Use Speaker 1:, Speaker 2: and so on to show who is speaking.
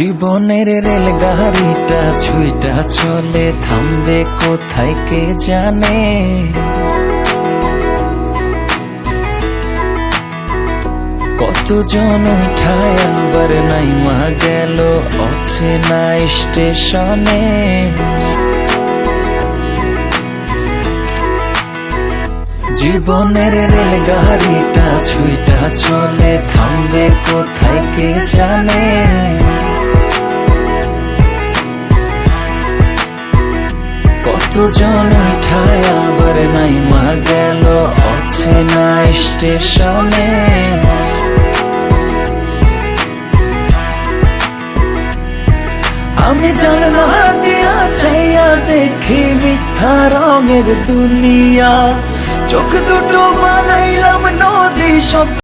Speaker 1: জীবনের রেলগাড়িটা ছুঁইটা চলে, থামবে কোথায় কে জানে। কতজন উঠায় আবার নাইমা গেল অচেনা স্টেশনে। জীবনের রেলগাড়িটা ছুঁইটা চলে, থামবে কোথায় কে জানে। কতজন উঠায় আবার নাইমা গেল অচেনা স্টেশনে। আমি জানলা দিয়া চাইয়া দেখি মিথ্যা রঙের দুনিয়া, চোখ দুটো বানাইলাম নদী সব